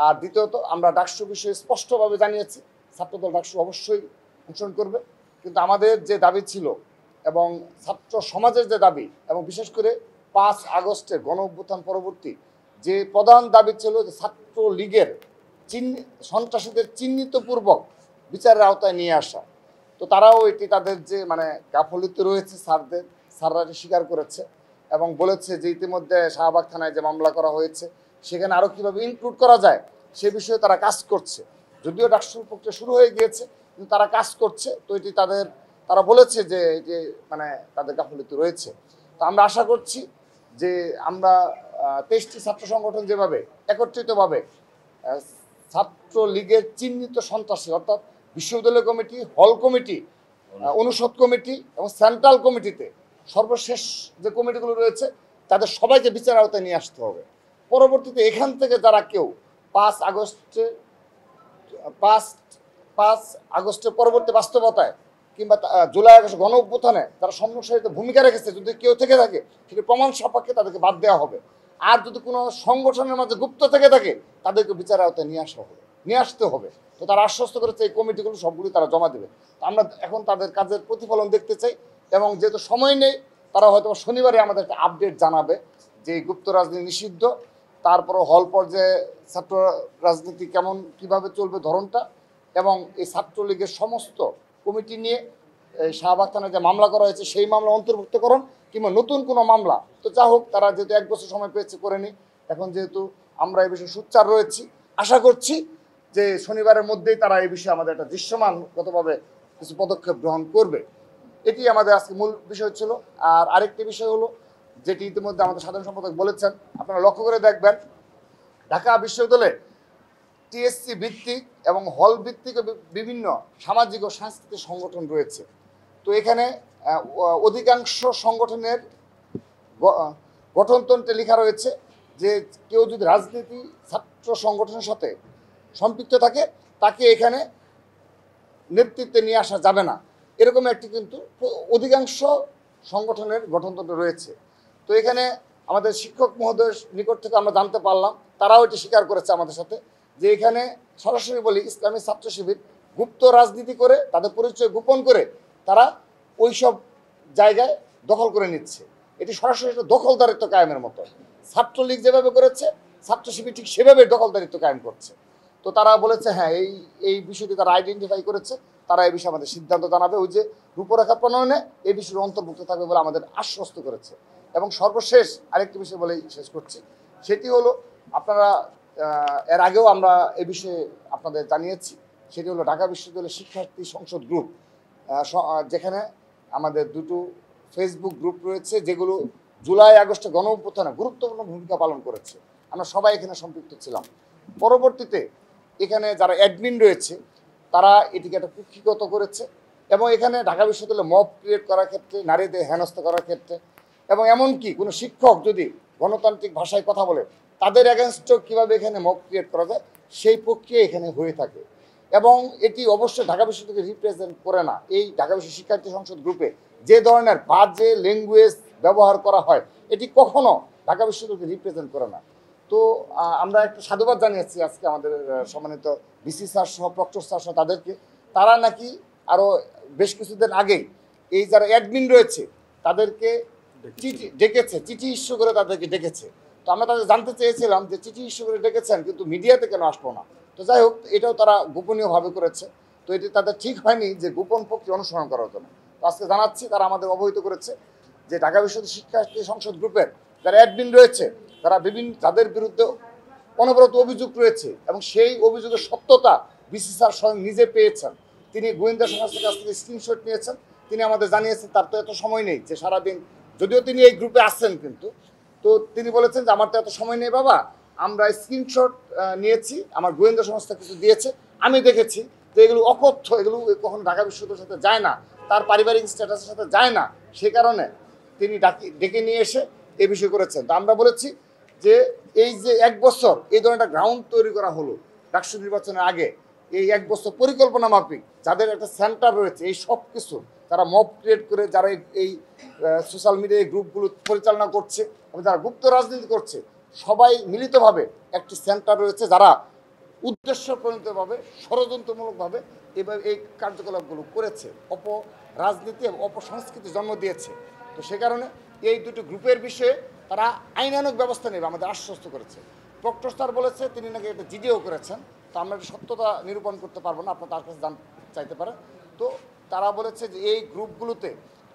আর দ্বিতীয়ত আমরা ডাকসু বিষয়ে স্পষ্টভাবে জানিয়েছি ছাত্রদল ডাকসু অবশ্যই অংশগ্রহণ করবে, কিন্তু আমাদের যে দাবি ছিল এবং ছাত্র সমাজের যে দাবি এবং বিশেষ করে 5 আগস্টের গণ অভ্যুত্থান পরবর্তী যে প্রধান দাবি ছিল যে ছাত্র লীগের সন্ত্রাসীদের চিহ্নিতপূর্বক বিচারের আওতায় নিয়ে আসা, তো তারাও এটি তাদের যে মানে গাফলিতে রয়েছে স্যাররা স্বীকার করেছে এবং বলেছে যে ইতিমধ্যে শাহবাগ থানায় যে মামলা করা হয়েছে সেখানে আরও কীভাবে ইনক্লুড করা যায় সে বিষয়ে তারা কাজ করছে। যদিও ডাকসুর প্রক্রিয়া শুরু হয়ে গিয়েছে কিন্তু তারা কাজ করছে, তো এটি তারা বলেছে যে যে মানে তাদের গাফলিতে রয়েছে। তো আমরা আশা করছি যে আমরা 23টি ছাত্র সংগঠন যেভাবে একত্রিতভাবে ছাত্র লীগের চিহ্নিত সন্ত্রাসী অর্থাৎ বিশ্ববিদ্যালয় কমিটি, হল কমিটি, অনুষদ কমিটি এবং সেন্ট্রাল কমিটিতে সর্বশেষ যে কমিটিগুলো রয়েছে তাদের সবাইকে বিচার আওতায় নিয়ে আসতে হবে। পরবর্তীতে এখান থেকে যারা কেউ 5 আগস্টের পরবর্তী বাস্তবতায় কিংবা জুলাই আগস্ট গণ অভ্যুত্থানে তারা সম্মুখসারিতে ভূমিকা রেখেছে যদি কেউ থেকে থাকে সেটি প্রমাণ সাপেক্ষে তাদেরকে বাদ দেওয়া হবে। আর যদি কোনো সংগঠনের মাঝে গুপ্ত থেকে থাকে তাদেরকে বিচারের আওতায় নিয়ে আসতে হবে। তো তারা আশ্বস্ত করেছে এই কমিটিগুলো সবগুলি তারা জমা দেবে। তো আমরা এখন তাদের কাজের প্রতিফলন দেখতে চাই এবং যেহেতু সময় নেই তারা হয়তো শনিবারে আমাদের একটা আপডেট জানাবে যে গুপ্ত রাজনীতি নিষিদ্ধ, তারপরও হল পর্যায়ে ছাত্র রাজনীতি কীভাবে চলবে ধরনটা, এবং এই ছাত্রলীগের সমস্ত কমিটি নিয়ে এই শাহবাগ থানায় যে মামলা করা হয়েছে সেই মামলা অন্তর্ভুক্তকরণ কিংবা নতুন কোনো মামলা, তো যা হোক তারা যেহেতু 1 বছর সময় পেয়েছে করে নি। এখন যেহেতু আমরা এই বিষয়ে সোচ্চার রয়েছি, আশা করছি যে শনিবারের মধ্যেই তারা এই বিষয়ে আমাদের একটা দৃশ্যমানগতভাবে কিছু পদক্ষেপ গ্রহণ করবে। এটি আমাদের আজকে মূল বিষয় ছিল। আর আরেকটি বিষয় হলো যেটি ইতিমধ্যে আমাদের সাধারণ সম্পাদক বলেছেন, আপনারা লক্ষ্য করে দেখবেন ঢাকা বিশ্ববিদ্যালয়ে টিএসসি ভিত্তিক এবং হল ভিত্তিক বিভিন্ন সামাজিক ও সাংস্কৃতিক সংগঠন রয়েছে। তো এখানে অধিকাংশ সংগঠনের গঠনতন্ত্রে লেখা রয়েছে যে কেউ যদি রাজনীতি ছাত্র সংগঠনের সাথে সম্পৃক্ত থাকে তাকে এখানে নেতৃত্বে নিয়ে আসা যাবে না, এরকম একটি কিন্তু অধিকাংশ সংগঠনের গঠনতন্ত্র রয়েছে। তো এখানে আমাদের শিক্ষক মহোদয়ের নিকট থেকে আমরা জানতে পারলাম, তারাও এটি স্বীকার করেছে আমাদের সাথে, যে এখানে সরাসরি বলি ইসলামী ছাত্র শিবির গুপ্ত রাজনীতি করে তাদের পরিচয় গোপন করে তারা ওই সব জায়গায় দখল করে নিচ্ছে। এটি সরাসরি একটা দখলদারিত্ব কায়েমের মতো। ছাত্রলীগ যেভাবে করেছে ছাত্র শিবির ঠিক সেভাবে দখলদারিত্ব কায়েম করছে। তো তারা বলেছে হ্যাঁ এই বিষয়টি তারা আইডেন্টিফাই করেছে, তারা এই বিষয়ে আমাদের সিদ্ধান্ত জানাবে, ওই যে রূপরেখা প্রণয়নে এই বিষয়ের অন্তর্ভুক্ত থাকবে বলে আমাদের আশ্বস্ত করেছে। এবং সর্বশেষ আরেকটি বিষয় বলেই শেষ করছি, সেটি হলো আপনারা এর আগেও আমরা এ বিষয়ে আপনাদের জানিয়েছি, সেটি হলো ঢাকা বিশ্ববিদ্যালয়ের শিক্ষার্থী সংসদ গ্রুপ, যেখানে আমাদের দুটো ফেসবুক গ্রুপ রয়েছে যেগুলো জুলাই আগস্টে গণ অভ্যুত্থানে গুরুত্বপূর্ণ ভূমিকা পালন করেছে। আমরা সবাই এখানে সম্পৃক্ত ছিলাম। পরবর্তীতে এখানে যারা অ্যাডমিন রয়েছে তারা এটিকে একটা কুক্ষিগত করেছে এবং এখানে ঢাকা বিশ্ববিদ্যালয়ে মব ক্রিয়েট করার ক্ষেত্রে, নারীদের হেনস্থা করার ক্ষেত্রে, এবং এমনকি কোনো শিক্ষক যদি গণতান্ত্রিক ভাষায় কথা বলে তাদের এগেনস্টও কীভাবে এখানে মব ক্রিয়েট করা যায় সেই প্রক্রিয়া এখানে হয়ে থাকে। এবং এটি অবশ্যই ঢাকা বিশ্ববিদ্যালয়কে রিপ্রেজেন্ট করে না। এই ঢাকা বিশ্ব শিক্ষার্থী সংসদ গ্রুপে যে ধরনের বাজে ল্যাঙ্গুয়েজ ব্যবহার করা হয় এটি কখনো ঢাকা বিশ্ববিদ্যালয়কে রিপ্রেজেন্ট করে না। তো আমরা একটু সাধুবাদ জানিয়েছি আজকে আমাদের সম্মানিত বিসি স্যার সহ প্রক্টর স্যার সহ তাদেরকে, তারা নাকি আরও বেশ কিছুদিন আগেই এই যারা অ্যাডমিন রয়েছে তাদেরকে চিঠি ইস্যু করে তাদেরকে ডেকেছে। তো আমরা তাদের জানতে চেয়েছিলাম যে চিঠি ইস্যু করে ডেকেছেন কিন্তু মিডিয়াতে কেন আসলো না। তো যাই হোক এটাও তারা গোপনীয়ভাবে করেছে, তো এটি তাদের ঠিক হয়নি যে গোপন প্রক্রিয়া অনুসরণ করার জন্য। তো আজকে জানাচ্ছি তারা আমাদের অবহিত করেছে যে ঢাকা বিশ্ববিদ্যালয় শিক্ষার্থী সংসদ গ্রুপের যারা অ্যাডমিন রয়েছে তারা যাদের বিরুদ্ধে অনবরত অভিযোগ রয়েছে এবং সেই অভিযোগের সত্যতা বিসি স্যার স্বয়ং নিজে পেয়েছেন। তিনি গোয়েন্দা সংস্থার কাছ থেকে স্ক্রিনশট নিয়েছেন, তিনি আমাদের জানিয়েছেন তার তো এত সময় নেই যে সারাদিন, যদিও তিনি এই গ্রুপে আসছেন কিন্তু, তো তিনি বলেছেন যে আমার তো এত সময় নেই বাবা, আমরা স্ক্রিনশট নিয়েছি, আমার গোয়েন্দা সংস্থা কিছু দিয়েছে, আমি দেখেছি যে এগুলো অকথ্য, এগুলো কখনো ঢাকা বিশ্ববিদ্যালয়ের সাথে যায় না, তার পারিবারিক স্ট্যাটাসের সাথে যায় না, সে কারণে তিনি ডেকে নিয়ে এসে এই বিষয় করেছেন। তো আমরা বলেছি যে এই যে 1 বছর এই ধরনের একটা গ্রাউন্ড তৈরি করা হলো ডাকসু নির্বাচনের আগে, এই 1 বছর পরিকল্পনা মাফিক যাদের একটা সেন্টার রয়েছে এই সব কিছু তারা মব ক্রিয়েট করে যারা এই সোশ্যাল মিডিয়ায় গ্রুপগুলো পরিচালনা করছে এবং যারা গুপ্ত রাজনীতি করছে সবাই মিলিতভাবে একটি সেন্টার রয়েছে যারা উদ্দেশ্যপ্রণীতভাবে ষড়যন্ত্রমূলকভাবে এভাবে এই কার্যকলাপগুলো করেছে, রাজনীতি এবং অপসংস্কৃতি জন্ম দিয়েছে। তো সে কারণে এই দুটি গ্রুপের বিষয়ে তারা আইনানুগ ব্যবস্থা নেবে আমাদের আশ্বস্ত করেছে। প্রক্টর স্যার বলেছে তিনি নাকি একটা জিডিও করেছেন, তো আমরা একটা সত্যতা নিরূপণ করতে পারবো না, আপনার তার কাছে চাইতে পারেন। তো তারা বলেছে যে এই গ্রুপগুলোতে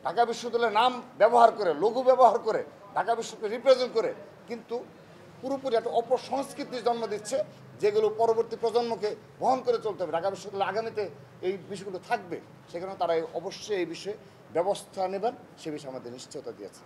ঢাকা বিশ্ববিদ্যালয়ের নাম ব্যবহার করে, লোগো ব্যবহার করে, ঢাকা বিশ্ববিদ্যালয় রিপ্রেজেন্ট করে কিন্তু পুরোপুরি একটা অপসংস্কৃতির জন্ম দিচ্ছে, যেগুলো পরবর্তী প্রজন্মকে বহন করে চলতে হবে। ঢাকা বিশ্ববিদ্যালয় আগামীতে এই বিষয়গুলো থাকবে, সেখানে তারা অবশ্যই এই বিষয়ে ব্যবস্থা নেবেন, সে বিষয়ে আমাদের নিশ্চয়তা দিয়েছে।